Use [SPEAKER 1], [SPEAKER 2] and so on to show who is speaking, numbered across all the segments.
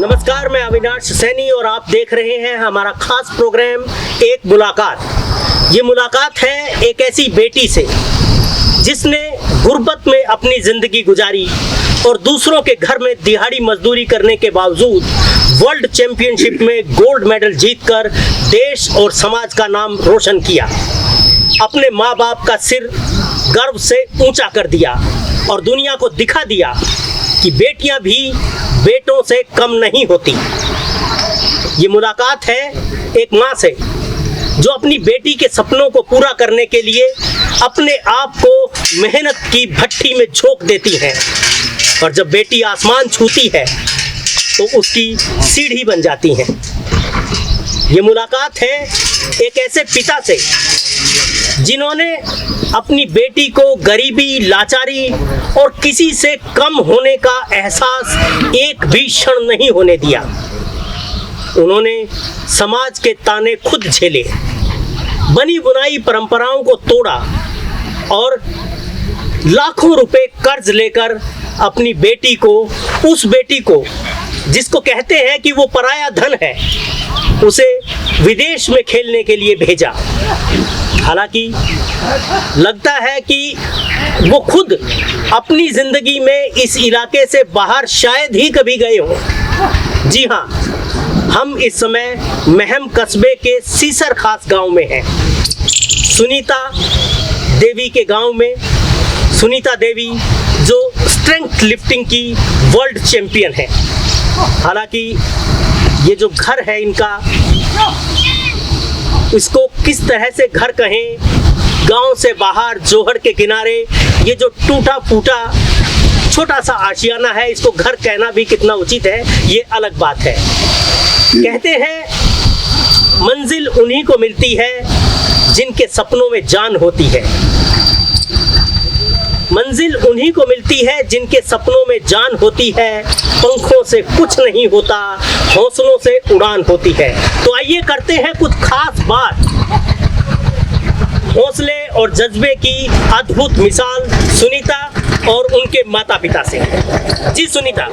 [SPEAKER 1] नमस्कार, मैं अविनाश सैनी और आप देख रहे हैं हमारा खास प्रोग्राम एक मुलाकात। ये मुलाकात है एक ऐसी बेटी से जिसने गुर्बत में अपनी जिंदगी गुजारी और दूसरों के घर में दिहाड़ी मजदूरी करने के बावजूद वर्ल्ड चैंपियनशिप में गोल्ड मेडल जीतकर देश और समाज का नाम रोशन किया। अपने माँ बाप का सिर गर्व से ऊंचा कर दिया और दुनिया को दिखा दिया कि बेटियां भी बेटों से कम नहीं होती। ये मुलाकात है एक माँ से जो अपनी बेटी के सपनों को पूरा करने के लिए अपने आप को मेहनत की भट्ठी में झोंक देती है और जब बेटी आसमान छूती है तो उसकी सीढ़ी बन जाती है। ये मुलाकात है एक ऐसे पिता से जिन्होंने अपनी बेटी को गरीबी, लाचारी और किसी से कम होने का एहसास एक भी क्षण नहीं होने दिया। उन्होंने समाज के ताने खुद झेले, बनी बुनाई परंपराओं को तोड़ा और लाखों रुपए कर्ज लेकर अपनी बेटी को, उस बेटी को जिसको कहते हैं कि वो पराया धन है, उसे विदेश में खेलने के लिए भेजा। हालांकि लगता है कि वो खुद अपनी जिंदगी में इस इलाके से बाहर शायद ही कभी गए हो। जी हाँ, हम इस समय महम कस्बे के सीसर खास गांव में हैं। सुनीता देवी के गांव में सुनीता देवी जो स्ट्रेंथ लिफ्टिंग की वर्ल्ड चैंपियन है। हालांकि ये जो घर है इनका, इसको किस तरह से घर कहें, गांव से बाहर जोहड़ के किनारे ये जो टूटा फूटा छोटा सा आशियाना है, इसको घर कहना भी कितना उचित है ये अलग बात है। कहते हैं मंजिल उन्हीं को मिलती है जिनके सपनों में जान होती है। मंजिल उन्हीं को मिलती है जिनके सपनों में जान होती है। पंखों से कुछ नहीं होता, हौसलों से उड़ान होती है। तो आइए करते हैं कुछ खास बात हौसले और जज्बे की अद्भुत मिसाल सुनीता और उनके माता पिता से। जी सुनीता,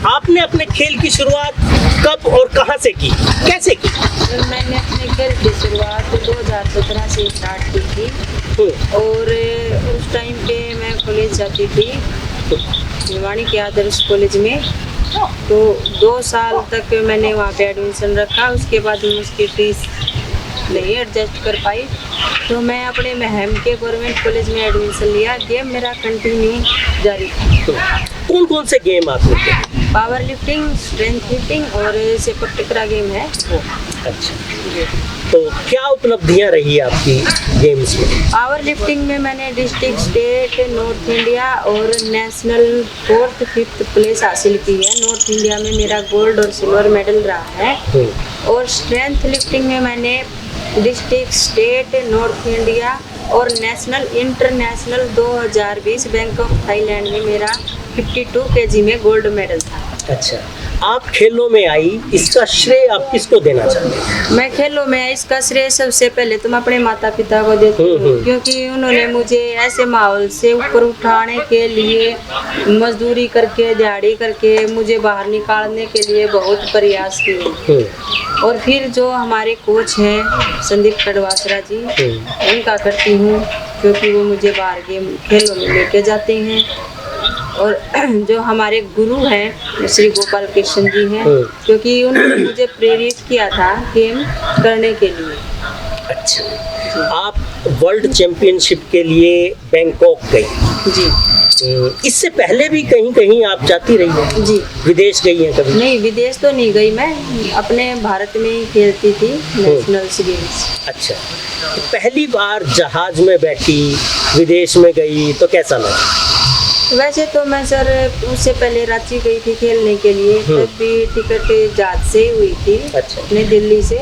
[SPEAKER 1] आपने अपने खेल की शुरुआत कब और कहां से की, कैसे की?
[SPEAKER 2] मैंने अपने खेल की शुरुआत 2017 से स्टार्ट की थी और उस टाइम पे मैं कॉलेज जाती थी, निवाणी के आदर्श कॉलेज में। तो 2 साल तक मैंने वहाँ पे एडमिशन रखा। उसके बाद मैं उसकी फीस नहीं एडजस्ट कर पाई तो मैं अपने महम के गवर्नमेंट कॉलेज में एडमिशन लिया। गेम मेरा कंटिन्यू जारी था।
[SPEAKER 1] कौन कौन से गेम आपने खेले?
[SPEAKER 2] पावर लिफ्टिंग, स्ट्रेंथ लिफ्टिंग और सेपक टकरा गेम है।
[SPEAKER 1] अच्छा, तो क्या उपलब्धियां रही आपकी गेम्स में?
[SPEAKER 2] पावर लिफ्टिंग में मैंने डिस्ट्रिक्ट, स्टेट, नॉर्थ इंडिया और नेशनल 4th 5th प्लेस हासिल की है। नॉर्थ इंडिया में मेरा गोल्ड और सिल्वर मेडल रहा है। और स्ट्रेंथ लिफ्टिंग में मैंने डिस्ट्रिक्ट, स्टेट, नॉर्थ इंडिया और नेशनल इंटरनेशनल 2020 बैंकॉक थाईलैंड में मेरा 52 kg में गोल्ड मेडल था।
[SPEAKER 1] अच्छा, आप खेलों में आई, इसका श्रेय आप किसको देना चाहते हैं?
[SPEAKER 2] मैं खेलों में इसका श्रेय सबसे पहले तो मैं अपने माता पिता को देती हूँ, क्योंकि उन्होंने मुझे ऐसे माहौल से ऊपर उठाने के लिए, मजदूरी करके, दिहाड़ी करके मुझे बाहर निकालने के लिए बहुत प्रयास किए। और फिर जो हमारे कोच हैं संदीप कड़वासरा जी, उनका करती हूँ क्योंकि वो मुझे बाहर गेम खेलों में लेके जाते हैं। और जो हमारे गुरु हैं श्री गोपाल कृष्ण जी हैं, क्योंकि उन्होंने मुझे प्रेरित किया था गेम करने के लिए।
[SPEAKER 1] अच्छा, आप वर्ल्ड चैंपियनशिप के लिए बैंकॉक गई?
[SPEAKER 2] जी।
[SPEAKER 1] इससे पहले भी कहीं कहीं आप जाती रही हैं?
[SPEAKER 2] जी।
[SPEAKER 1] विदेश गई हैं कभी?
[SPEAKER 2] नहीं, विदेश तो नहीं गई, मैं अपने भारत में ही खेलती थी नेशनल गेम्स।
[SPEAKER 1] अच्छा, तो पहली बार जहाज में बैठी, विदेश में गई तो कैसा लगा?
[SPEAKER 2] वैसे तो मैं सर उससे पहले रांची गई थी खेलने के लिए, तब भी टिकट जहाज से हुई थी।
[SPEAKER 1] अच्छा।
[SPEAKER 2] अपने दिल्ली से।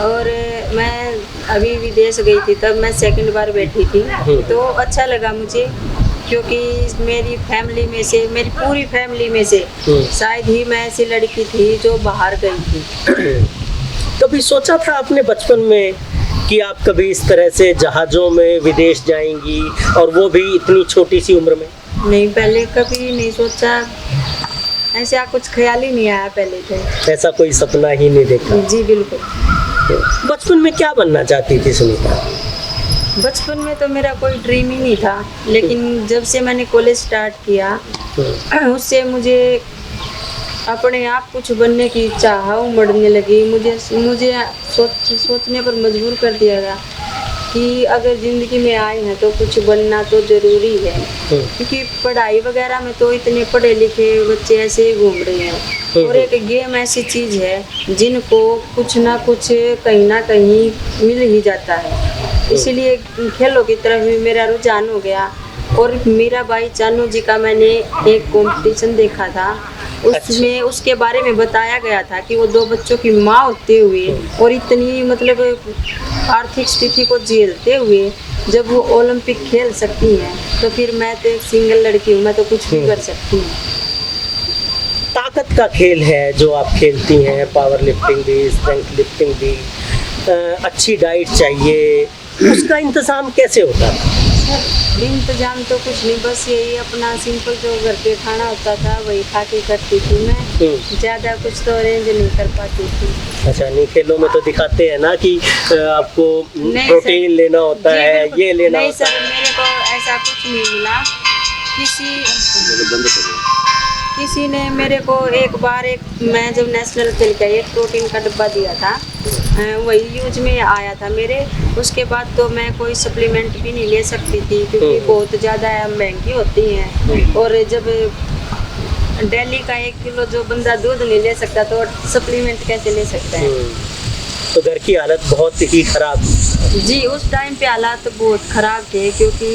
[SPEAKER 2] और मैं अभी विदेश गई थी तब मैं सेकंड बार बैठी थी, तो अच्छा लगा मुझे, क्योंकि मेरी फैमिली में से, मेरी पूरी फैमिली में से शायद ही मैं ऐसी लड़की थी जो बाहर गई थी।
[SPEAKER 1] कभी सोचा था अपने बचपन में कि आप कभी इस तरह से जहाज़ों में विदेश जाएंगी, और वो भी इतनी छोटी सी उम्र में?
[SPEAKER 2] नहीं, पहले कभी नहीं सोचा। ऐसा कुछ ख्याल ही नहीं आया पहले तो।
[SPEAKER 1] ऐसा कोई सपना ही नहीं देखा।
[SPEAKER 2] जी बिल्कुल।
[SPEAKER 1] बचपन में क्या बनना चाहती थी सुनीता?
[SPEAKER 2] बचपन में तो मेरा कोई ड्रीम ही नहीं था, लेकिन जब से मैंने कॉलेज स्टार्ट किया उससे मुझे अपने आप कुछ बनने की चाह उमड़ने लगी। मुझे सोचने पर मजबूर कर दिया गया कि अगर ज़िंदगी में आए हैं तो कुछ बनना तो ज़रूरी है, क्योंकि पढ़ाई वगैरह में तो इतने पढ़े लिखे बच्चे ऐसे ही घूम रहे हैं। और एक गेम ऐसी चीज़ है जिनको कुछ ना कुछ कहीं ना कहीं मिल ही जाता है, इसीलिए खेलों की तरफ भी मेरा रुझान हो गया। और मीरा बाई चानू जी का मैंने एक कंपटीशन देखा था, उसमें उसके बारे में बताया गया था कि वो 2 बच्चों की माँ होते हुए और इतनी मतलब आर्थिक स्थिति को झेलते हुए जब वो ओलंपिक खेल सकती हैं, तो फिर मैं तो एक सिंगल लड़की हूँ, मैं तो कुछ भी कर सकती हूँ।
[SPEAKER 1] ताकत का खेल है जो आप खेलती हैं, पावर लिफ्टिंग भी, स्ट्रेंथ लिफ्टिंग भी, अच्छी डाइट चाहिए, उसका इंतज़ाम कैसे होता है?
[SPEAKER 2] इंतजाम तो कुछ नहीं, बस यही अपना सिंपल जो घर पे खाना होता था वही खा के करती थी मैं, ज़्यादा कुछ तो अरेंज नहीं कर पाती थी।
[SPEAKER 1] अच्छा, नहीं खेलों में तो दिखाते हैं ना कि आपको प्रोटीन लेना होता है, ये लेना
[SPEAKER 2] नहीं
[SPEAKER 1] होता
[SPEAKER 2] सर, मेरे को ऐसा कुछ नहीं मिला। किसी ने मेरे को एक बार मैं जब नेशनल खेल के एक प्रोटीन का डब्बा दिया था, वही यूज में आया था मेरे। उसके बाद तो मैं कोई सप्लीमेंट भी नहीं ले सकती थी, क्योंकि बहुत ज़्यादा महंगी होती हैं। और जब डेली का 1 किलो जो बंदा दूध नहीं ले सकता तो सप्लीमेंट कैसे ले सकता है?
[SPEAKER 1] तो घर की हालत बहुत ही खराब।
[SPEAKER 2] जी, उस टाइम पे हालात बहुत ख़राब थे, क्योंकि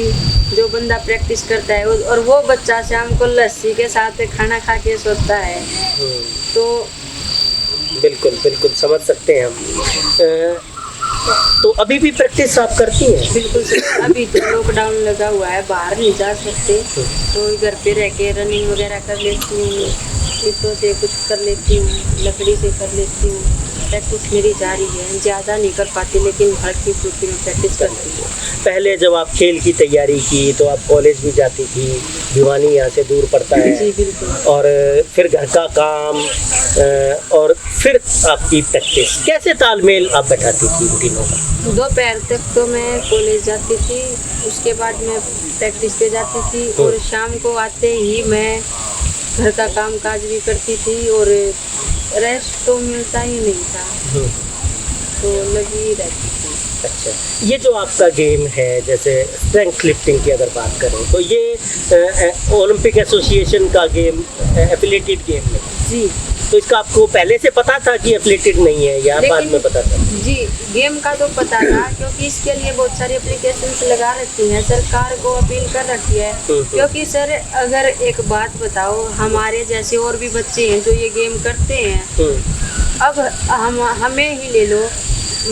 [SPEAKER 2] जो बंदा प्रैक्टिस करता है और वो बच्चा शाम को लस्सी के साथ खाना खा के सोता है, तो
[SPEAKER 1] बिल्कुल बिल्कुल समझ सकते हैं हम। तो अभी भी प्रैक्टिस आप करती हैं?
[SPEAKER 2] बिल्कुल सर, अभी तो लॉकडाउन लगा हुआ है, बाहर नहीं जा सकते, तो घर पे रह के रनिंग वगैरह कर लेती हूँ, ईंटों से कुछ कर लेती हूँ, लकड़ी से कर लेती हूँ। प्रैक्टिस मेरी जारी है, ज़्यादा नहीं कर पाती, लेकिन हल्की फुल्की में प्रैक्टिस करती हूँ।
[SPEAKER 1] पहले जब आप खेल की तैयारी की तो आप कॉलेज भी जाती थी, भिवानी यहाँ से दूर पड़ता है।
[SPEAKER 2] जी बिल्कुल।
[SPEAKER 1] और फिर घर का काम और फिर आपकी प्रैक्टिस, कैसे तालमेल आप बैठाती थी इन तीनों का?
[SPEAKER 2] दोपहर तक तो मैं कॉलेज जाती थी, उसके बाद मैं प्रैक्टिस पे जाती थी, और शाम को आते ही मैं घर का काम काज भी करती थी, और रेस्ट तो मिलता ही नहीं था, तो लगी रहती थी।
[SPEAKER 1] अच्छा, ये जो आपका गेम है, जैसे स्ट्रेंथ लिफ्टिंग की अगर बात करें तो ये ओलंपिक एसोसिएशन का गेम, एफिलिएटेड गेम है
[SPEAKER 2] जी।
[SPEAKER 1] तो इसका आपको पहले से पता था कि एफिलिएटेड नहीं है, या बाद में पता था?
[SPEAKER 2] जी, गेम का तो पता था, क्योंकि इसके लिए बहुत सारी एप्लीकेशंस लगा रखी हैं, सरकार को अपील कर रखी है। क्योंकि सर अगर एक बात बताओ, हमारे जैसे और भी बच्चे हैं जो ये गेम करते हैं, अब हमें ही ले लो,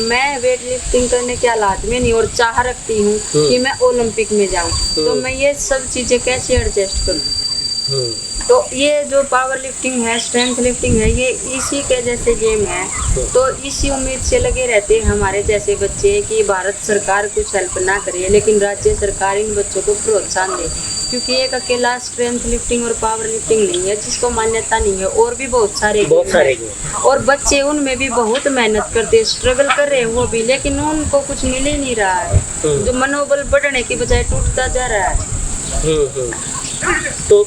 [SPEAKER 2] मैं वेट लिफ्टिंग करने के हालात में नहीं और चाह रखती हूँ कि मैं ओलंपिक में जाऊँ, तो मैं ये सब चीज़ें कैसे एडजस्ट करूँ? तो ये जो पावर लिफ्टिंग है, स्ट्रेंथ लिफ्टिंग है, ये इसी के जैसे गेम है, तो इसी उम्मीद से लगे रहते हैं हमारे जैसे बच्चे कि भारत सरकार कुछ हेल्प ना करे, लेकिन राज्य सरकार इन बच्चों को प्रोत्साहन दे, क्योंकि एक अकेला स्ट्रेंथ लिफ्टिंग और पावर लिफ्टिंग नहीं है जिसको मान्यता नहीं है, और भी बहुत सारे और बच्चे उनमें भी बहुत मेहनत करते हैं, स्ट्रगल कर रहे हैं वो भी, लेकिन उनको कुछ मिल ही नहीं रहा है, जो मनोबल बढ़ने की बजाय टूटता जा रहा है।
[SPEAKER 1] तो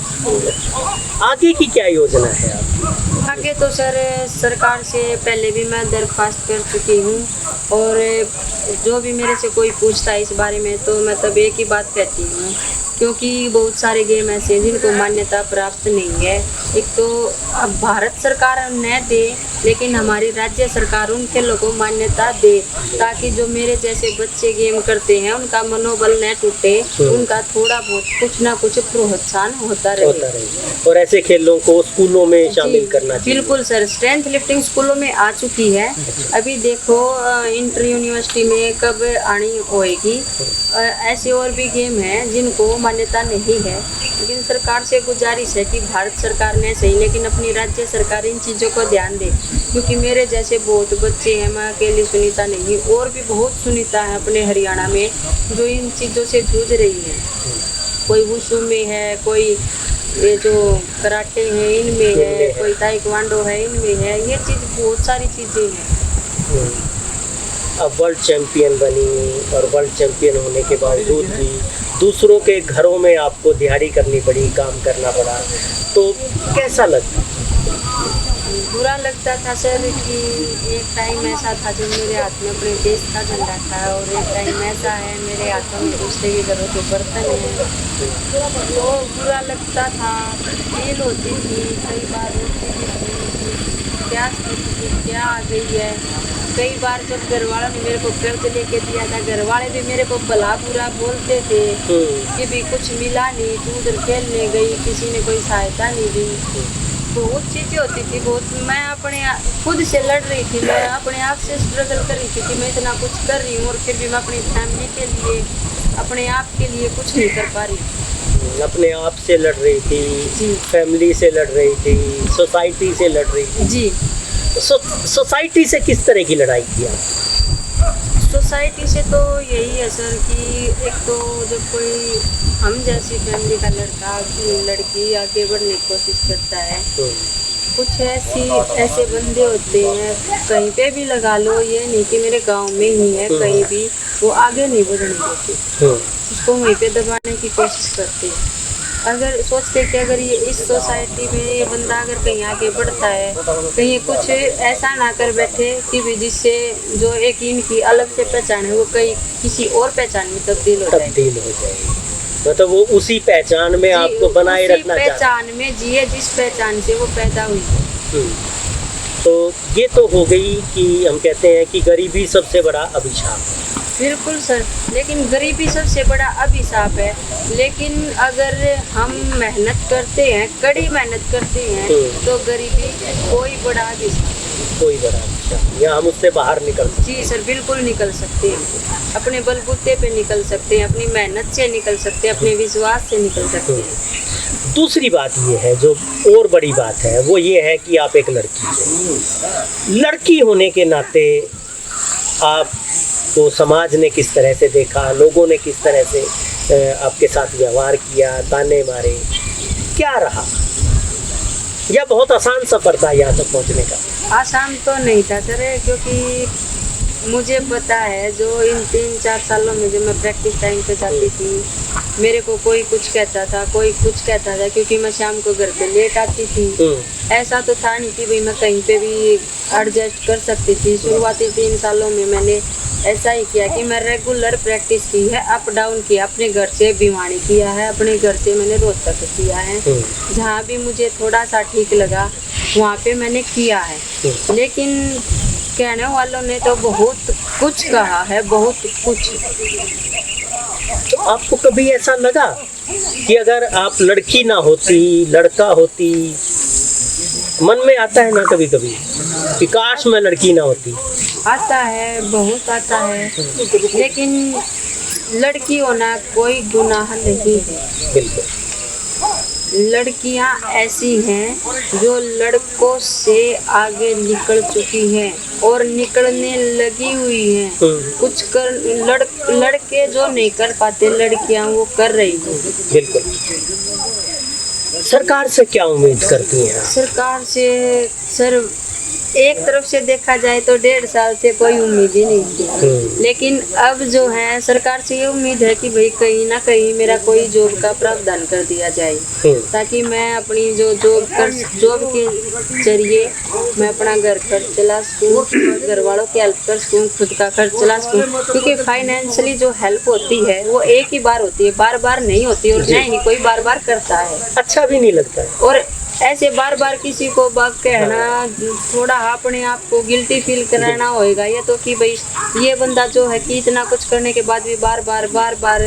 [SPEAKER 1] आगे की क्या योजना है आप?
[SPEAKER 2] आगे तो सर सरकार से पहले भी मैं दरख्वास्त कर चुकी हूँ, और जो भी मेरे से कोई पूछता है इस बारे में तो मैं तब एक ही बात कहती हूँ, क्योंकि बहुत सारे गेम ऐसे हैं जिनको मान्यता प्राप्त नहीं है। एक तो अब भारत सरकार न दे, लेकिन हमारी राज्य सरकार उन खेलों को मान्यता दे, ताकि जो मेरे जैसे बच्चे गेम करते हैं उनका मनोबल न टूटे, उनका थोड़ा बहुत कुछ ना कुछ प्रोत्साहन होता रहे।
[SPEAKER 1] और ऐसे खेलों को स्कूलों में शामिल करना चाहिए।
[SPEAKER 2] बिल्कुल सर, स्ट्रेंथ लिफ्टिंग स्कूलों में आ चुकी है, अभी देखो इंटर यूनिवर्सिटी में कब आनी होएगी। ऐसे और भी गेम हैं जिनको मान्यता नहीं है, लेकिन सरकार से गुजारिश है कि भारत सरकार ने सही, लेकिन अपनी राज्य सरकार इन चीज़ों को ध्यान दे, क्योंकि मेरे जैसे बहुत बच्चे हैं, मैं अकेली सुनीता नहीं, और भी बहुत सुनीता है अपने हरियाणा में जो इन चीज़ों से जूझ रही है। कोई वुशु में है, कोई ये जो कराटे है इनमें है, कोई ताइक्वांडो है इनमें है, ये चीज़ बहुत सारी चीज़ें हैं।
[SPEAKER 1] अब वर्ल्ड चैंपियन बनी और वर्ल्ड चैंपियन होने के बावजूद भी दूसरों के घरों में आपको दिहाड़ी करनी पड़ी, काम करना पड़ा, तो कैसा लगता?
[SPEAKER 2] बुरा लगता था सर कि एक टाइम ऐसा था जब मेरे हाथ में अपने देश का झंडा था, और एक टाइम ऐसा है मेरे हाथों में दूसरे के घरों के बर्तन हैं, तो बुरा लगता था। फील होती थी, कई बार रोती थी, क्या स्थिति थी, क्या आ गई है। कई बार जब घर वालों ने मेरे को कर्ज लेके दिया था, घर वाले भी मेरे को भला बुरा बोलते थे कि भी कुछ मिला नहीं, तू उधर खेलने गई, किसी ने कोई सहायता नहीं दी। बहुत चीज़ें होती थी, बहुत। मैं अपने खुद से लड़ रही थी, मैं अपने आप से स्ट्रगल कर रही थी कि मैं इतना कुछ कर रही हूँ और फिर भी मैं अपनी फैमिली के लिए, अपने आप के लिए कुछ नहीं कर पा रही।
[SPEAKER 1] अपने आप से लड़ रही थी
[SPEAKER 2] जी,
[SPEAKER 1] फैमिली से लड़ रही थी, सोसाइटी से लड़ रही थी।
[SPEAKER 2] जी।
[SPEAKER 1] सोसाइटी से किस तरह की लड़ाई की आप?
[SPEAKER 2] सोसाइटी से तो यही है सर कि एक तो जब कोई हम जैसी फैमिली का लड़का लड़की आगे बढ़ने की कोशिश करता है, कुछ ऐसे बंदे होते हैं, कहीं पे भी लगा लो, ये नहीं कि मेरे गांव में ही है, कहीं भी वो आगे नहीं बढ़ने देते, उसको वहीं पे दबाने की कोशिश करते हैं। अगर सोचते कि अगर ये इस सोसाइटी में ये बंदा अगर कहीं आगे बढ़ता है, कहीं कुछ ऐसा ना कर बैठे कि भी जिससे जो एक इनकी अलग से पहचान है वो कहीं किसी और पहचान में तब्दील हो जाए।
[SPEAKER 1] मतलब वो उसी पहचान में आपको बनाए रखना चाहते हैं।
[SPEAKER 2] पहचान में जिए जिस पहचान से वो पैदा हुई है।
[SPEAKER 1] तो ये तो हो गई कि हम कहते हैं कि गरीबी सबसे बड़ा अभिशाप।
[SPEAKER 2] बिल्कुल सर, लेकिन गरीबी सबसे बड़ा अभिशाप है, लेकिन अगर हम मेहनत करते हैं, कड़ी मेहनत करते हैं, तो गरीबी कोई बड़ा अभिशाप,
[SPEAKER 1] कोई बड़ा अभिशाप, या हम उससे बाहर निकल सकते हैं।
[SPEAKER 2] जी सर, बिल्कुल निकल सकते हैं, अपने बलबूते पे निकल सकते हैं, अपनी मेहनत से निकल सकते हैं, अपने विश्वास से निकल सकते हैं।
[SPEAKER 1] दूसरी बात ये है, जो और बड़ी बात है, वो ये है कि आप एक लड़की हैं। लड़की होने के नाते आपको समाज ने किस तरह से देखा, लोगों ने किस तरह से आपके साथ व्यवहार किया, ताने मारे, क्या रहा? या बहुत आसान सफ़र था यहाँ तक पहुँचने का?
[SPEAKER 2] आसान तो नहीं था सर, क्योंकि मुझे पता है जो इन 3-4 सालों में जब मैं प्रैक्टिस टाइम पे जाती थी, मेरे को कोई कुछ कहता था, कोई कुछ कहता था, क्योंकि मैं शाम को घर पे लेट आती थी। ऐसा तो था नहीं कि भाई मैं कहीं पे भी एडजस्ट कर सकती थी। शुरुआती 3 सालों में मैंने ऐसा ही किया कि मैं रेगुलर प्रैक्टिस की है, अप डाउन किया, अपने घर से भिवानी किया है, अपने घर से मैंने रोहतक किया है, जहाँ भी मुझे थोड़ा सा ठीक लगा वहाँ पे मैंने किया है। लेकिन कहने वालों ने तो बहुत कुछ कहा है, बहुत कुछ।
[SPEAKER 1] तो आपको कभी ऐसा लगा कि अगर आप लड़की ना होती, लड़का होती, मन में आता है ना कभी कभी कि काश मैं लड़की ना होती?
[SPEAKER 2] आता है, बहुत आता है, लेकिन लड़की होना कोई गुनाह नहीं है।
[SPEAKER 1] बिल्कुल।
[SPEAKER 2] लड़कियां ऐसी हैं जो लड़कों से आगे निकल चुकी हैं और निकलने लगी हुई हैं। कुछ कर लड़के जो नहीं कर पाते, लड़कियां वो कर रही हैं।
[SPEAKER 1] बिल्कुल। सरकार से क्या उम्मीद करती हैं?
[SPEAKER 2] सरकार से सर एक तरफ से देखा जाए तो 1.5 साल से कोई उम्मीद ही नहीं थी, लेकिन अब जो है सरकार से ये उम्मीद है कि भाई कहीं ना कहीं मेरा कोई जॉब का प्रावधान कर दिया जाए, ताकि मैं अपनी जो जॉब के जरिए मैं अपना घर खर्च चला सकूँ, घर वालों की हेल्प कर सकूँ, खुद का खर्च चला सकूँ। क्योंकि फाइनेंशियली जो हेल्प होती है वो एक ही बार होती है, बार बार नहीं होती, और न ही कोई बार बार करता है।
[SPEAKER 1] अच्छा भी नहीं लगता है।
[SPEAKER 2] और ऐसे बार बार किसी को बात कहना, थोड़ा अपने आप को गिल्टी फील कराना होएगा, ये तो कि भाई ये बंदा जो है कि इतना कुछ करने के बाद भी बार बार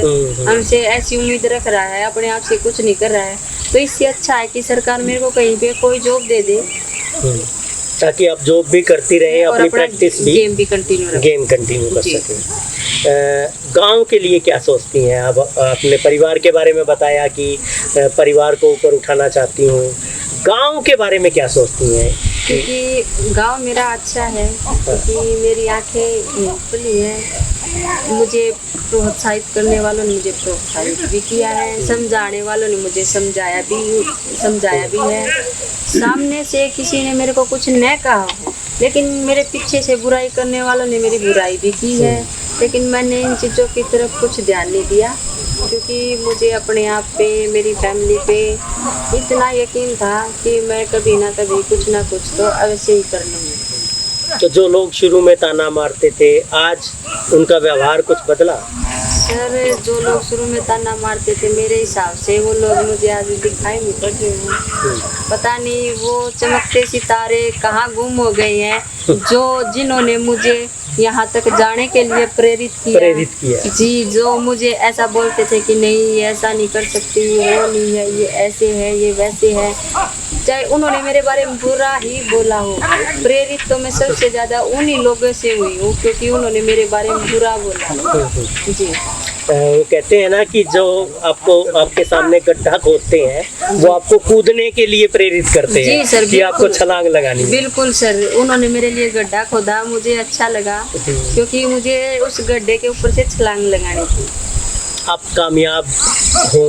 [SPEAKER 2] हमसे ऐसी उम्मीद रख रहा है, अपने आप से कुछ नहीं कर रहा है। तो इससे अच्छा है कि सरकार मेरे को कहीं पे कोई जॉब दे दे,
[SPEAKER 1] ताकि आप जॉब भी करती रहे, अपनी प्रैक्टिस भी,
[SPEAKER 2] गेम कंटिन्यू
[SPEAKER 1] कर सकें। गांव के लिए क्या सोचती हैं? अब अपने परिवार के बारे में बताया कि परिवार को ऊपर उठाना चाहती हूँ, गांव के बारे में क्या सोचती हैं?
[SPEAKER 2] क्योंकि गांव मेरा अच्छा है, क्योंकि मेरी आंखें खुली है, मुझे प्रोत्साहित करने वालों ने मुझे प्रोत्साहित भी किया है, समझाने वालों ने मुझे समझाया भी है। सामने से किसी ने मेरे को कुछ न कहा हो, लेकिन मेरे पीछे से बुराई करने वालों ने मेरी बुराई भी की है, लेकिन मैंने इन चीज़ों की तरफ कुछ ध्यान नहीं दिया, क्योंकि मुझे अपने आप पे, मेरी फैमिली पे इतना यकीन था कि मैं कभी ना कभी कुछ ना कुछ तो अवश्य ही कर लूँगी।
[SPEAKER 1] तो जो लोग शुरू में ताना मारते थे, आज उनका व्यवहार कुछ बदला?
[SPEAKER 2] सर, जो लोग शुरू में ताना मारते थे, मेरे हिसाब से वो लोग मुझे आज दिखाई नहीं पड़ रहे हैं। पता नहीं वो चमकते सितारे कहाँ गुम हो गए हैं, जो जिन्होंने मुझे यहाँ तक जाने के लिए प्रेरित किया। जी, जो मुझे ऐसा बोलते थे कि नहीं ये ऐसा नहीं कर सकती, वो नहीं है, ये ऐसे है, ये वैसे है, चाहे उन्होंने मेरे बारे में बुरा ही बोला हो, प्रेरित तो मैं सबसे ज़्यादा उन्हीं लोगों से हुई हूँ, क्योंकि उन्होंने मेरे बारे में बुरा बोला। जी,
[SPEAKER 1] वो कहते हैं ना कि जो आपके सामने गड्ढा खोदते हैं वो आपको कूदने के लिए प्रेरित करते हैं।
[SPEAKER 2] जी सर,
[SPEAKER 1] कि आपको छलांग लगानी है।
[SPEAKER 2] बिल्कुल सर, उन्होंने मेरे लिए गड्ढा खोदा, मुझे अच्छा लगा, क्योंकि मुझे उस गड्ढे के ऊपर से छलांग लगानी थी।
[SPEAKER 1] आप कामयाब हो,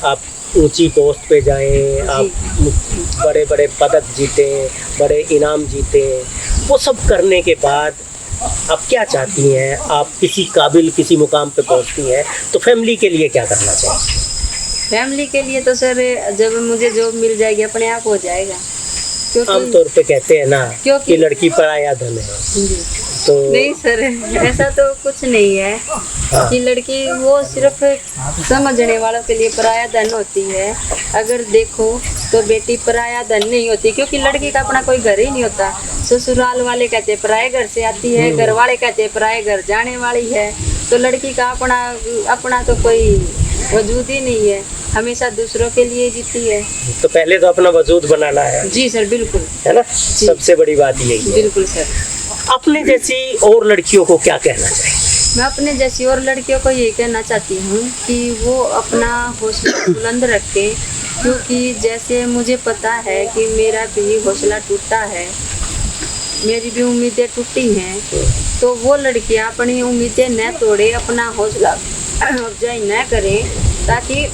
[SPEAKER 1] आप ऊंची पोस्ट पे जाएं, आप बड़े बड़े पदक जीते, बड़े इनाम जीते, वो सब करने के बाद आप क्या चाहती हैं? आप किसी काबिल किसी मुकाम पे पहुंचती हैं तो फैमिली के लिए क्या करना चाहिए?
[SPEAKER 2] फैमिली के लिए तो सर, जब मुझे जॉब मिल जाएगी अपने आप हो जाएगा, क्योंकि
[SPEAKER 1] आमतौर पे कहते हैं ना कि लड़की पराया धन है, तो
[SPEAKER 2] नहीं सर, ऐसा तो कुछ नहीं है कि लड़की वो सिर्फ समझने वालों के लिए पराया धन होती है। अगर देखो तो बेटी पराया धन नहीं होती, क्योंकि लड़की का अपना कोई घर ही नहीं होता। ससुराल वाले कहते हैं पराए घर से आती है, घर वाले कहते हैं पराए घर जाने वाली है, तो लड़की का अपना तो कोई वजूद ही नहीं है, हमेशा दूसरों के लिए जीती है।
[SPEAKER 1] तो पहले तो अपना वजूद बनाना है।
[SPEAKER 2] जी सर, बिल्कुल,
[SPEAKER 1] है ना, सबसे बड़ी बात यही है।
[SPEAKER 2] बिल्कुल सर।
[SPEAKER 1] अपने जैसी और लड़कियों को क्या कहना चाहिए?
[SPEAKER 2] मैं अपने जैसी और लड़कियों को ये कहना चाहती हूँ कि वो अपना हौसला बुलंद रखें, क्योंकि जैसे मुझे पता है कि मेरा भी हौसला टूटा है, मेरी भी उम्मीदें टूटी हैं, तो वो लड़कियाँ अपनी उम्मीदें न तोड़े, अपना हौसला अफजाई न करें, ताकि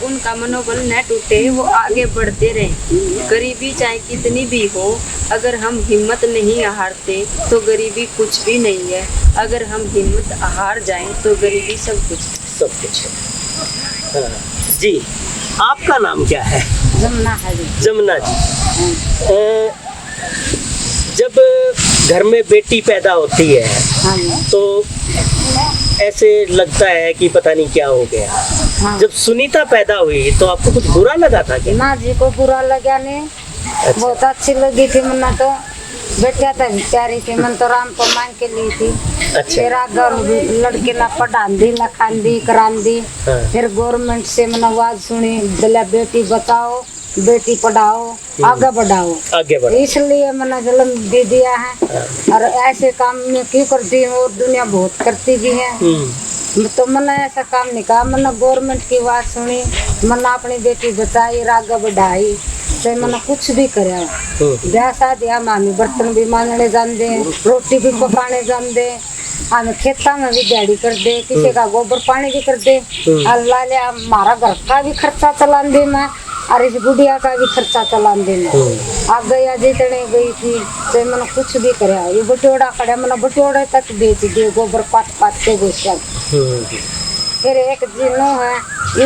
[SPEAKER 2] उनका मनोबल न टूटे, वो आगे बढ़ते रहें। गरीबी चाहे कितनी भी हो, अगर हम हिम्मत नहीं हारते तो गरीबी कुछ भी नहीं है, अगर हम हिम्मत हार जाएं तो गरीबी सब कुछ है।
[SPEAKER 1] हाँ। जी, आपका नाम क्या है?
[SPEAKER 2] जमुना है जी।
[SPEAKER 1] जमुना जी, जब घर में बेटी पैदा होती है तो ऐसे लगता है कि पता नहीं क्या हो गया।
[SPEAKER 2] हाँ।
[SPEAKER 1] जब सुनीता पैदा हुई तो आपको कुछ बुरा लगा था क्या?
[SPEAKER 2] ना जी, को बुरा लगा नहीं।
[SPEAKER 1] अच्छा।
[SPEAKER 2] बहुत अच्छी लगी थी, मन्ना तो बेटा था प्यारी थी, मन तो राम को मांग के ली थी।
[SPEAKER 1] अच्छा।
[SPEAKER 2] फिर लड़के ना पढ़ान दी, लखान दी, करान दी।
[SPEAKER 1] हाँ।
[SPEAKER 2] फिर गवर्नमेंट से मैंने आवाज सुनी, बोला बेटी बचाओ, बेटी पढ़ाओ, आगे बढ़ाओ,
[SPEAKER 1] आगे बढ़ो।
[SPEAKER 2] इसलिए मैंने जन्म दे दिया है।
[SPEAKER 1] हाँ।
[SPEAKER 2] और ऐसे काम में क्यों करती हूँ, और दुनिया बहुत करती भी है, तो मैंने ऐसा काम नहीं कहा। मैंने गवर्नमेंट की बात सुनी, मैंने अपनी बेटी बचाई, आगे बढ़ाई, चाहे मैंने कुछ भी कराया। ब्याह शादी हमें बर्तन भी मांजने जान दे, रोटी भी पकाने जान दे, हमें खेता में भी दिहाड़ी कर दे, किसी का गोबर पानी भी कर दे, अल्लाह ले हमारा घर का भी खर्चा चला दे मैं, और इस गुड़िया का भी खर्चा चला दे मैं। अब गया जितने गई थी, चाहे मैंने कुछ भी कराया। ये बटोड़ा खड़ा, मैंने बटोड़े तक बेच दिए, गोबर पात के गोश्त। फिर एक जिनो है,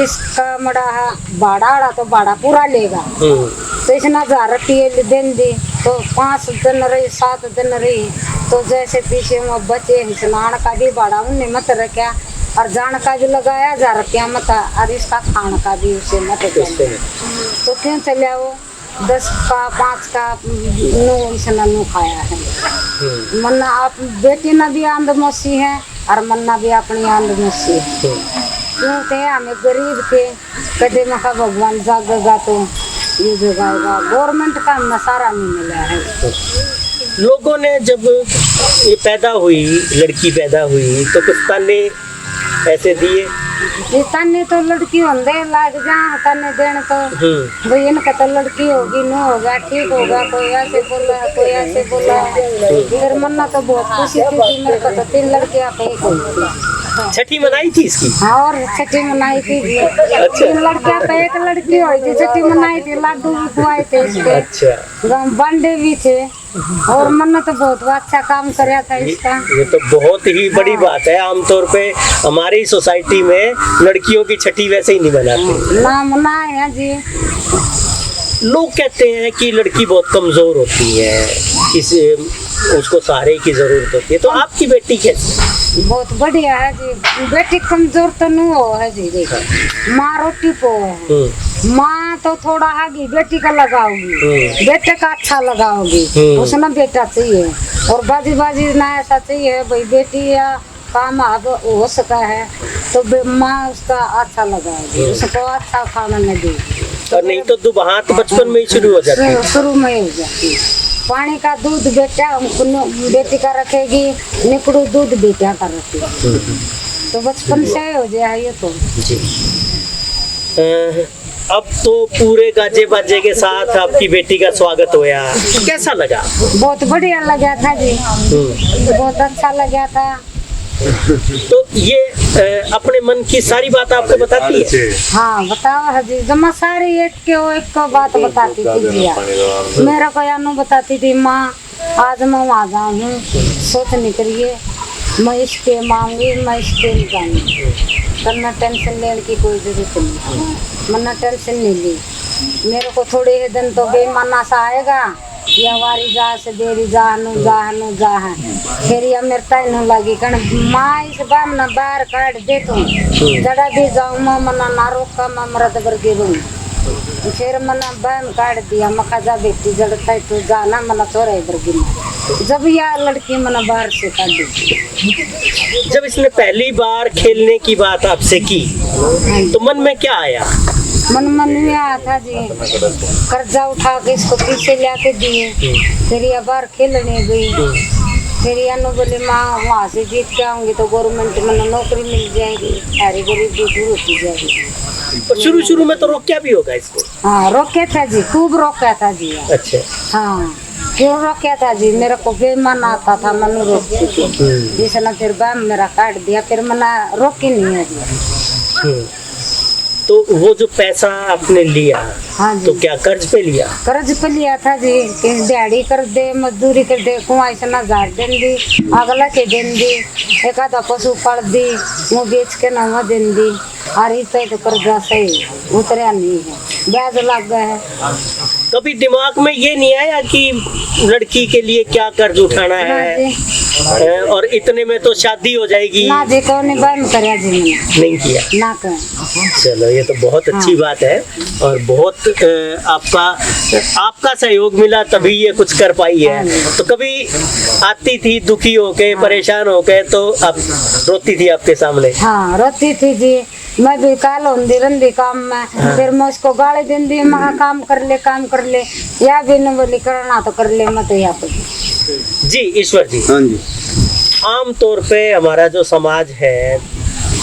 [SPEAKER 2] इसका मड़ा है भाड़ा, तो भाड़ा पूरा लेगा, तो इसने 1000 रुपये देन दी, तो 5 दिन रही, 7 दिन रही, तो जैसे पीछे में बचे स्नान का भी भाड़ा उन्हें मत रखा, और जान का भी लगाया 1000 रुपया मत, और इसका खान का भी उसे मत दिया। तो क्यों चले वो 10 का 5 का नो इसने नो खाया है। मन्ना आप बेटी ना भी आंदमसी है, और मन्ना भी अपनी आंदमसी है, क्योंकि हमें गरीब थे, कदे में का भगवान जागेगा तो ये जगाएगा, गवर्नमेंट का हमें सारा नहीं मिला है।
[SPEAKER 1] लोगों ने जब ये पैदा हुई, लड़की पैदा हुई, तो कुछ ताने ऐसे दिए
[SPEAKER 3] ये तन्ने तो लड़की होंदे लाग जा तन्ने देन तो भाई इनका तो लड़की होगी न होगा ठीक होगा, कोई ऐसे बोला कोई ऐसे बोला। फिर मन्ना तो बहुत खुशी थी कि मेरे को तो 3 लड़कियां पे एक हुई।
[SPEAKER 1] छठी मनाई थी इसकी?
[SPEAKER 3] हाँ, और छठी मनाई थी जी। 3 लड़कियां पे एक लड़की हुई थी, छठी मनाई थी, लड्डू भी खुआए थे इसके।
[SPEAKER 1] अच्छा,
[SPEAKER 3] बंडे भी थे और मन्ना तो बहुत अच्छा काम कराया था इसका।
[SPEAKER 1] ये तो बहुत ही बड़ी बात है। आमतौर पे हमारी सोसाइटी में लड़कियों की छठी वैसे ही नहीं मनाते।
[SPEAKER 3] ना मनाए हैं जी।
[SPEAKER 1] लोग कहते हैं कि लड़की बहुत कमजोर होती है, किसी उसको सहारे की जरूरत होती है, तो आपकी बेटी कैसी?
[SPEAKER 3] बहुत बढ़िया है जी। बेटी कमजोर तो नहीं हो है जी। देखो माँ रोटी को है, माँ तो थोड़ा आगे बेटी का लगाओगी, बेटे का अच्छा लगाओगी, उसने बेटा चाहिए। और बाजी बाजी ना ऐसा चाहिए भाई बेटी या काम अब हो सका है तो माँ उसका अच्छा लगाएगी, उसको अच्छा खाना में देगी।
[SPEAKER 1] और नहीं तो दुबहात बचपन में ही शुरू हो जाती है।
[SPEAKER 3] शुरू में ही हो जाती है। पानी का दूध बेटा बेटी का रखेगी, निकड़ू दूध बेटा का रखेगी, तो बचपन से हो जाए ये तो
[SPEAKER 1] जी। अब तो पूरे गाजे बाजे के साथ आपकी बेटी का स्वागत होया, कैसा लगा?
[SPEAKER 3] बहुत बढ़िया लगा था जी, बहुत अच्छा लगा था।
[SPEAKER 1] तो ये अपने मन की सारी बात आपको बताती है?
[SPEAKER 3] हाँ बताओ हजी, जमा सारी एक को बात बताती थी जी। मेरा को यानू बताती थी माँ आज मैं वहाँ जाऊँ, सोच नहीं करिए मैं इसके मांगी, मैं इसके जाऊँगी, करना टेंशन लेने की कोई जरूरत नहीं, मना टेंशन नहीं ली। मेरे को थोड़े ही दिन तो बेईमाना सा आएगा, या वारी जा से देरी जा है फिर या मेरे तैनू लगी कण माँ इस बार ना बाहर काट दे तू जड़ा भी जाऊँ मैं मना ना रोका मैं मरद वर्गी रहूँ। फिर मना बहन काट दिया, मका जा बेटी जड़ता है तू जाना मना छोरे वर्गी में। जब यह लड़की मना बाहर से काट दी।
[SPEAKER 1] जब इसने पहली बार खेलने की बात आपसे की तो मन में क्या आया?
[SPEAKER 3] मन में आया था जी, कर्जा उठा के इसको पीछे ले आके दिए, फिर ये बाहर खेलने गई, फिर यानो बोले माँ वहाँ से जीत के आऊंगी तो गवर्नमेंट में नौकरी मिल जाएगी, सारी गरीबी दूर होती जाएगी।
[SPEAKER 1] और शुरू में तो रोका भी होगा इसको?
[SPEAKER 3] हाँ रोका था जी, खूब रोका था जी।
[SPEAKER 1] अच्छा,
[SPEAKER 3] हाँ क्यों रोका था जी, मेरे को बेईमान आता था मनु रोकती थी, जिसने फिर बैम मेरा काट दिया, फिर मना रोकी नहीं है जी।
[SPEAKER 1] तो वो जो पैसा आपने लिया,
[SPEAKER 3] हाँ जी,
[SPEAKER 1] तो क्या कर्ज पे लिया?
[SPEAKER 3] कर्ज पे लिया था जी, कि दिहाड़ी कर दे मजदूरी कर दे कुआं से ना झाड़ देन दी, अगला के देन दी, एक आधा पशु पाल दी वो बेच के नवा देन दी, और इस तो कर्जा सही उतरा नहीं है, ब्याज लग गया है।
[SPEAKER 1] कभी दिमाग में ये नहीं आया कि लड़की के लिए क्या कर्ज उठाना है और इतने में तो शादी हो जाएगी?
[SPEAKER 3] ना जी कौन बहन करे जी, मैंने
[SPEAKER 1] नहीं किया
[SPEAKER 3] ना कर।
[SPEAKER 1] चलो ये तो बहुत अच्छी बात है, और बहुत आपका सहयोग मिला तभी ये कुछ कर पाई है। तो कभी आती थी दुखी होके परेशान होके तो अब रोती थी आपके सामने?
[SPEAKER 3] हाँ रोती थी जी, मैं भी काल होंदी रंदी काम में, फिर मैं उसको गाली देंदी, मैं काम कर ले या भी न बोली करना तो कर ले मत या तो।
[SPEAKER 1] जी ईश्वर जी,
[SPEAKER 4] हाँ जी,
[SPEAKER 1] आम तौर पे हमारा जो समाज है,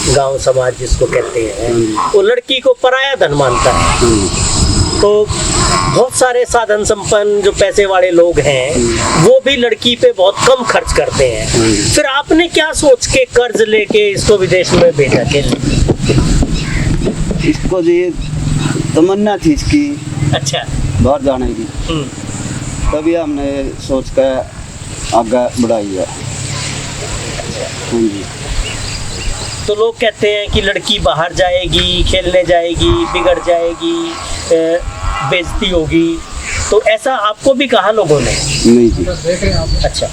[SPEAKER 1] गांव समाज जिसको कहते हैं, वो लड़की को पराया धन मानता है। तो बहुत सारे साधन संपन्न जो पैसे वाले लोग हैं वो भी लड़की पे बहुत कम खर्च करते हैं। फिर आपने क्या सोच के कर्ज लेके इसको विदेश में भेजा के?
[SPEAKER 4] इसको जी तमन्ना थी इसकी
[SPEAKER 1] अच्छा,
[SPEAKER 4] बाहर जाने की, तभी हमने सोच कर आगे बढ़ाई है। हाँ जी।
[SPEAKER 1] तो लोग कहते हैं कि लड़की बाहर जाएगी, खेलने जाएगी, बिगड़ जाएगी, बेइज्जती होगी, तो ऐसा आपको भी कहा लोगों ने?
[SPEAKER 4] नहीं जी।
[SPEAKER 1] अच्छा,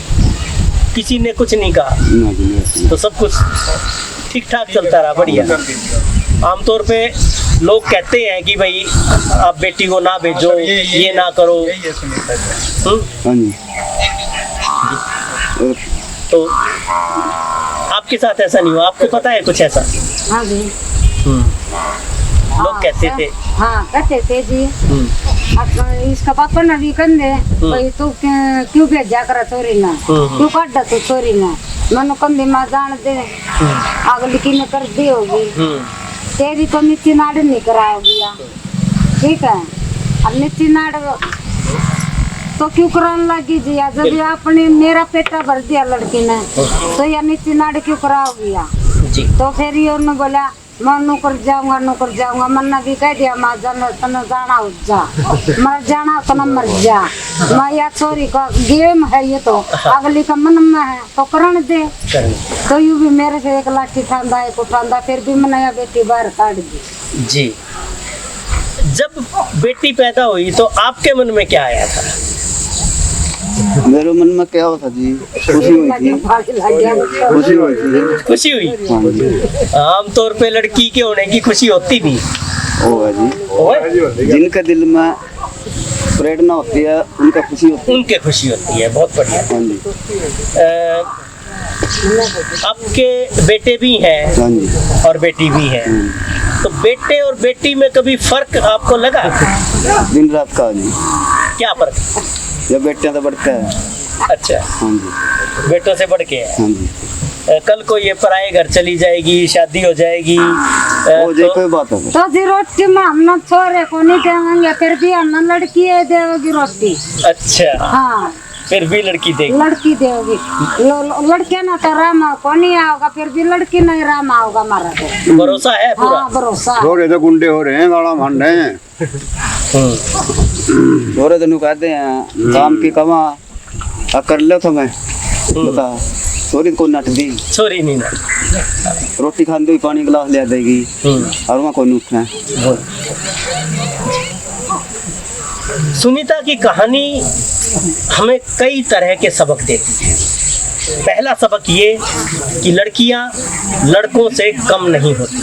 [SPEAKER 1] किसी ने कुछ नहीं कहा?
[SPEAKER 4] ना जी, नहीं।
[SPEAKER 1] तो सब कुछ ठीक ठाक चलता रहा, बढ़िया। आमतौर पे लोग कहते हैं कि भाई आप बेटी को ना भेजो, ये ना करो।
[SPEAKER 4] हाँ जी।
[SPEAKER 1] तो आपके साथ ऐसा नहीं हुआ? आपको पता है कुछ ऐसा?
[SPEAKER 3] हाँ जी,
[SPEAKER 1] लोग कहते थे?
[SPEAKER 3] हाँ कहते थे जी। इसका पापा ने भी कंधे भाई तू क्यों भेजा कर छोरी ना, क्यों काटा तू छोरी ना, मनु कंदी माँ जान दे अगली की ने कर दी होगी तेरी तो नीति नाड़ नहीं कराओगी ठीक है। अब नीति नाड़ तो क्यों कराने लगी जी जब ये आपने मेरा पेटा भर दिया लड़की ने तो यह नीति नाड़ क्यों कराओगी
[SPEAKER 1] जी।
[SPEAKER 3] तो फिर ये उन्होंने बोला मैं नौकर जाऊंगा मन्ना भी कह दिया माँ जाना जाना हो जा मर जाना तो न मर जा मैं या छोरी का गेम है ये तो अगली का मन में है तो करण दे तो यूं भी मेरे से एक लाठी ठांदा एक उठांदा फिर भी मैं नया बेटी बाहर काट दी
[SPEAKER 1] जी। जब बेटी पैदा हुई तो आपके मन में क्या आया था?
[SPEAKER 4] मेरे मन में क्या होता जी, खुशी हुई थी, खुशी हुई थी,
[SPEAKER 1] खुशी हुई।
[SPEAKER 4] हाँ जी।
[SPEAKER 1] आमतौर पे लड़की के होने की खुशी होती नहीं
[SPEAKER 4] होगा जी, जिनके दिल में प्रेरणा होती है उनका खुशी होती है,
[SPEAKER 1] उनके खुशी होती है। बहुत बढ़िया।
[SPEAKER 4] हाँ जी।
[SPEAKER 1] आपके बेटे भी हैं
[SPEAKER 4] हाँ जी।
[SPEAKER 1] और बेटी भी है, तो बेटे और बेटी में कभी फर्क आपको लगा?
[SPEAKER 4] दिन रात का जी।
[SPEAKER 1] क्या फर्क?
[SPEAKER 4] ये बेटियां तो बढ़ते हैं।
[SPEAKER 1] अच्छा,
[SPEAKER 4] हाँ जी।
[SPEAKER 1] बेटों से बढ़ के है।
[SPEAKER 4] हाँ जी।
[SPEAKER 1] कल को ये पराए घर चली जाएगी, शादी हो जाएगी
[SPEAKER 4] वो जे कोई बात है
[SPEAKER 3] तो जी रोटी में हम न छोरे को नहीं देंगे फिर भी हम न लड़की है देगी रोटी।
[SPEAKER 1] अच्छा,
[SPEAKER 3] हाँ
[SPEAKER 1] फिर भी लड़की देगी।
[SPEAKER 3] लड़की देगी लड़के ना तो राम को नहीं आओगा फिर भी लड़की नहीं राम आओगा हमारा तो
[SPEAKER 1] भरोसा है पूरा?
[SPEAKER 3] हाँ भरोसा।
[SPEAKER 5] छोरे तो गुंडे हो रहे हैं, गाड़ा मांड रहे हैं।
[SPEAKER 4] छोरे तो कहते हैं काम की कमा कर लो तो मैं बता छोरी को नट दी,
[SPEAKER 1] छोरी नहीं ना,
[SPEAKER 4] रोटी खाने हुई पानी गिलास ले देगी और वहाँ को उठना है।
[SPEAKER 1] सुनीता की कहानी हमें कई तरह के सबक देती है। पहला सबक ये कि लड़कियां लड़कों से कम नहीं होती।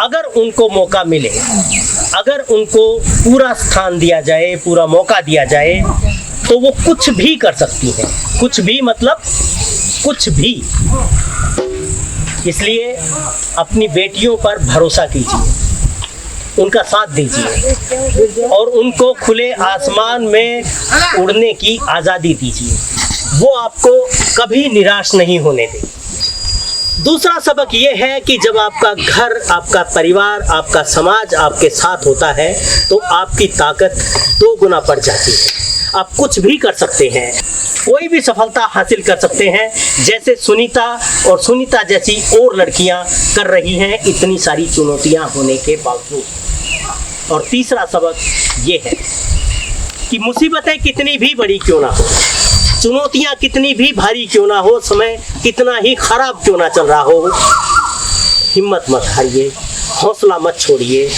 [SPEAKER 1] अगर उनको मौका मिले, अगर उनको पूरा स्थान दिया जाए, पूरा मौका दिया जाए, तो वो कुछ भी कर सकती हैं। कुछ भी मतलब कुछ भी। इसलिए अपनी बेटियों पर भरोसा कीजिए, उनका साथ दीजिए और उनको खुले आसमान में उड़ने की आज़ादी दीजिए। वो आपको कभी निराश नहीं होने देगी। दूसरा सबक ये है कि जब आपका घर, आपका परिवार, आपका समाज आपके साथ होता है तो आपकी ताकत 2 गुना बढ़ जाती है। आप कुछ भी कर सकते हैं, कोई भी सफलता हासिल कर सकते हैं, जैसे सुनीता और सुनीता जैसी और लड़कियां कर रही हैं इतनी सारी चुनौतियां होने के बावजूद। और तीसरा सबक ये है कि मुसीबतें कितनी भी बड़ी क्यों ना हो, चुनौतियां कितनी भी भारी क्यों ना हो, समय कितना ही खराब क्यों ना चल रहा हो, हिम्मत मत हारिए, हौसला मत छोड़िए,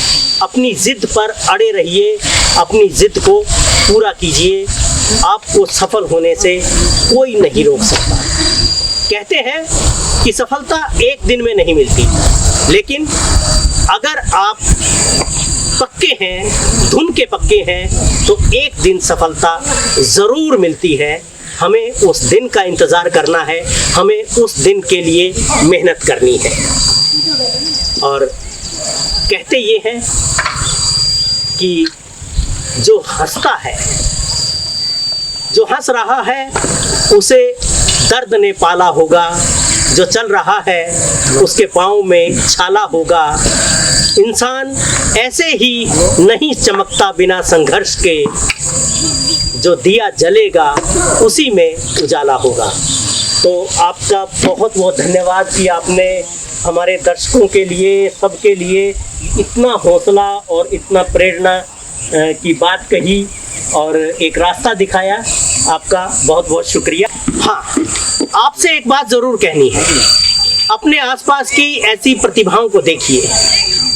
[SPEAKER 1] अपनी जिद पर अड़े रहिए, अपनी जिद को पूरा कीजिए। आपको सफल होने से कोई नहीं रोक सकता। कहते हैं कि सफलता एक दिन में नहीं मिलती, लेकिन अगर आप पक्के हैं, धुन के पक्के हैं, तो एक दिन सफलता ज़रूर मिलती है। हमें उस दिन का इंतज़ार करना है, हमें उस दिन के लिए मेहनत करनी है। और कहते ये हैं कि जो हंसता है, जो हंस रहा है, उसे दर्द ने पाला होगा, जो चल रहा है उसके पाँव में छाला होगा। इंसान ऐसे ही नहीं चमकता बिना संघर्ष के, जो दिया जलेगा उसी में उजाला होगा। तो आपका बहुत बहुत धन्यवाद कि आपने हमारे दर्शकों के लिए, सबके लिए इतना हौसला और इतना प्रेरणा की बात कही और एक रास्ता दिखाया। आपका बहुत बहुत शुक्रिया। हाँ, आपसे एक बात ज़रूर कहनी है, अपने आसपास की ऐसी प्रतिभाओं को देखिए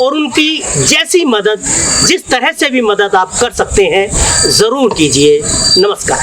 [SPEAKER 1] और उनकी जैसी मदद, जिस तरह से भी मदद आप कर सकते हैं, ज़रूर कीजिए। नमस्कार।